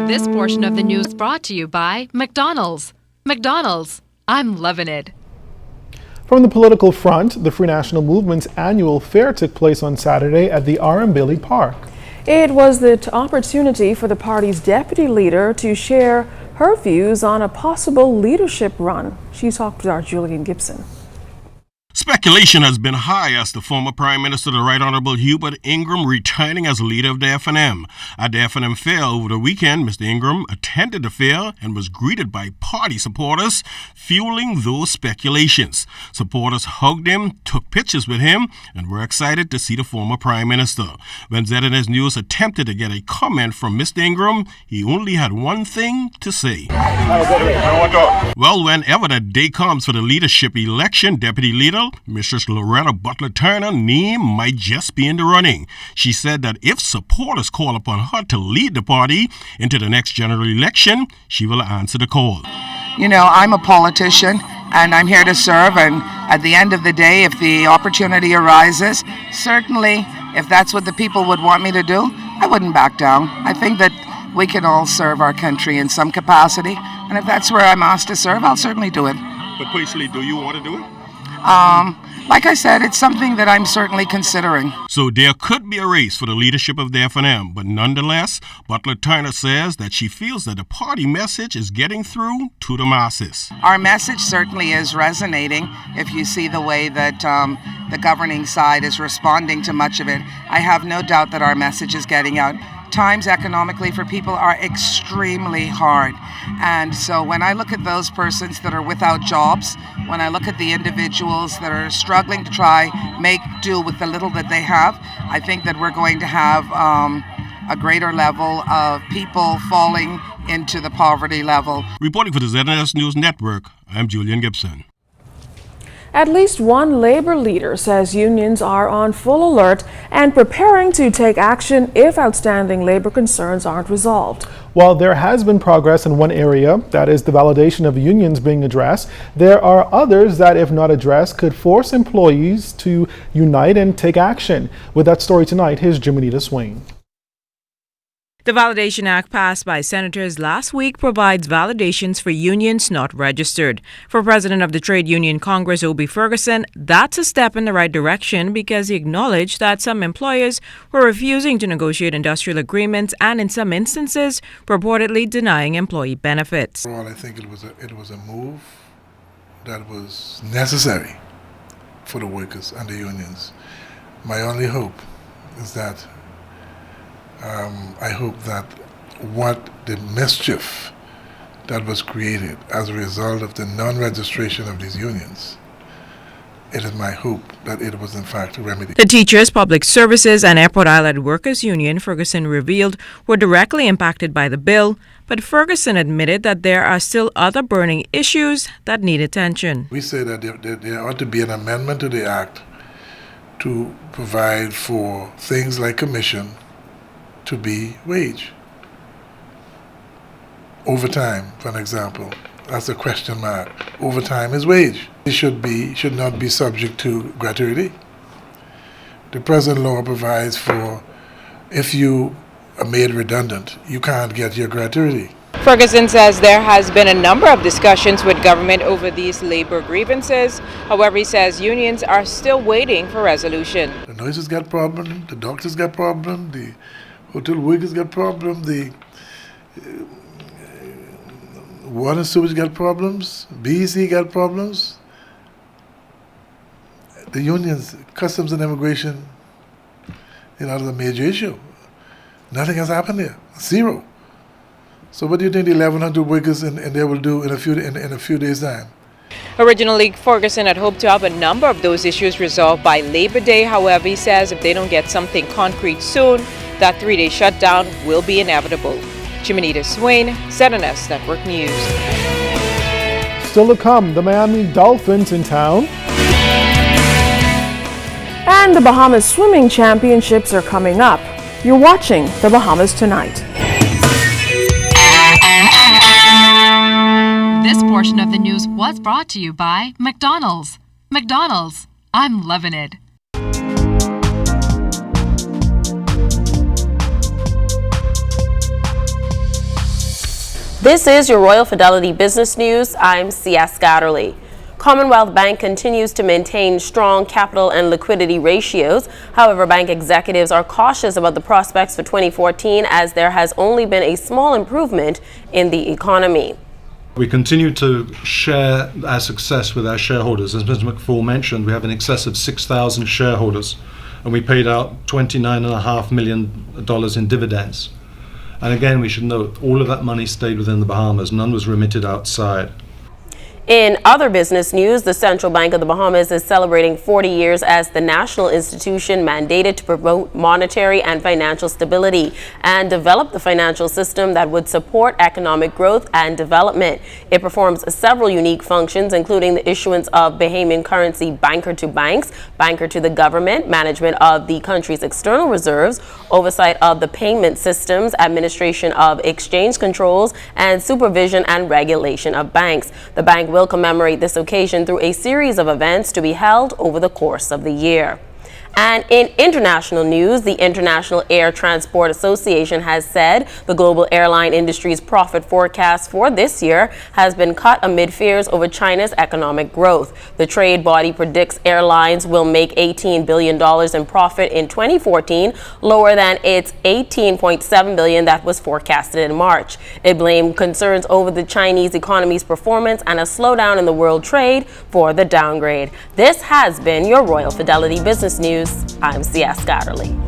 This portion of the news brought to you by McDonald's. McDonald's, I'm loving it. From the political front, the Free National Movement's annual fair took place on Saturday at the R. M. Bailey Park. It was the opportunity for the party's deputy leader to share her views on a possible leadership run. She talked with our Julian Gibson. Speculation has been high as the former Prime Minister, the Right Honourable Hubert Ingram, returning as leader of the FNM. At the FNM fair over the weekend, Mr. Ingram attended the fair and was greeted by party supporters, fueling those speculations. Supporters hugged him, took pictures with him, and were excited to see the former Prime Minister. When ZNS News attempted to get a comment from Mr. Ingram, he only had one thing to say. Well, whenever that day comes for the leadership election, Deputy Leader Mrs. Loretta Butler-Turner name might just be in the running. She said that if supporters call upon her to lead the party into the next general election, she will answer the call. You know, I'm a politician and I'm here to serve, and at the end of the day, if the opportunity arises, certainly if that's what the people would want me to do, I wouldn't back down. I think that we can all serve our country in some capacity, and if that's where I'm asked to serve, I'll certainly do it. But personally, do you want to do it? Like I said, it's something that I'm certainly considering. So there could be a race for the leadership of the FNM, but nonetheless, Butler-Turner says that she feels that the party message is getting through to the masses. Our message certainly is resonating. If you see the way that the governing side is responding to much of it, I have no doubt that our message is getting out. Times economically for people are extremely hard. And so when I look at those persons that are without jobs, when I look at the individuals that are struggling to try make do with the little that they have, I think that we're going to have a greater level of people falling into the poverty level. Reporting for the ZNS News Network, I'm Julian Gibson. At least one labor leader says unions are on full alert and preparing to take action if outstanding labor concerns aren't resolved. While there has been progress in one area, that is the validation of unions being addressed, there are others that, if not addressed, could force employees to unite and take action. With that story tonight, here's Jiminita Swain. The Validation Act passed by senators last week provides validations for unions not registered. For President of the Trade Union Congress, Obie Ferguson, that's a step in the right direction because he acknowledged that some employers were refusing to negotiate industrial agreements and, in some instances, purportedly denying employee benefits. Overall, I think it was a move that was necessary for the workers and the unions. My only hope is that I hope that what the mischief that was created as a result of the non-registration of these unions, it is my hope that it was in fact remedied. The Teachers, Public Services and Airport Island Workers Union, Ferguson revealed, were directly impacted by the bill, but Ferguson admitted that there are still other burning issues that need attention. We say that there ought to be an amendment to the Act to provide for things like commission to be wage. Overtime, for an example, that's a question mark. Overtime is wage. It should not be subject to gratuity. The present law provides for if you are made redundant, you can't get your gratuity. Ferguson says there has been a number of discussions with government over these labor grievances. However, he says unions are still waiting for resolution. The nurses got problem, the doctors got problem, the hotel workers got problem, the water and sewage got problems, BEC got problems. The unions, customs and immigration, is a major issue. Nothing has happened there, zero. So what do you think the 1,100 workers in there will do in a few days' time? Originally, Ferguson had hoped to have a number of those issues resolved by Labor Day. However, he says if they don't get something concrete soon, that 3-day shutdown will be inevitable. Jiminita Swain, ZNS Network News. Still to come, the Miami Dolphins in town. And the Bahamas Swimming Championships are coming up. You're watching The Bahamas Tonight. This portion of the news was brought to you by McDonald's. McDonald's, I'm loving it. This is your Royal Fidelity Business News. I'm C.S. Scatterly. Commonwealth Bank continues to maintain strong capital and liquidity ratios. However, bank executives are cautious about the prospects for 2014 as there has only been a small improvement in the economy. We continue to share our success with our shareholders. As Mr. McFall mentioned, we have in excess of 6,000 shareholders, and we paid out $29.5 million in dividends. And again, we should note, all of that money stayed within the Bahamas. None was remitted outside. In other business news, the Central Bank of the Bahamas is celebrating 40 years as the national institution mandated to promote monetary and financial stability and develop the financial system that would support economic growth and development. It performs several unique functions, including the issuance of Bahamian currency banker to banks, banker to the government, management of the country's external reserves, oversight of the payment systems, administration of exchange controls, and supervision and regulation of banks. The bank will commemorate this occasion through a series of events to be held over the course of the year. And in international news, the International Air Transport Association has said the global airline industry's profit forecast for this year has been cut amid fears over China's economic growth. The trade body predicts airlines will make $18 billion in profit in 2014, lower than its $18.7 billion that was forecasted in March. It blamed concerns over the Chinese economy's performance and a slowdown in the world trade for the downgrade. This has been your Royal Fidelity Business News. I'm C.S. Scatterly.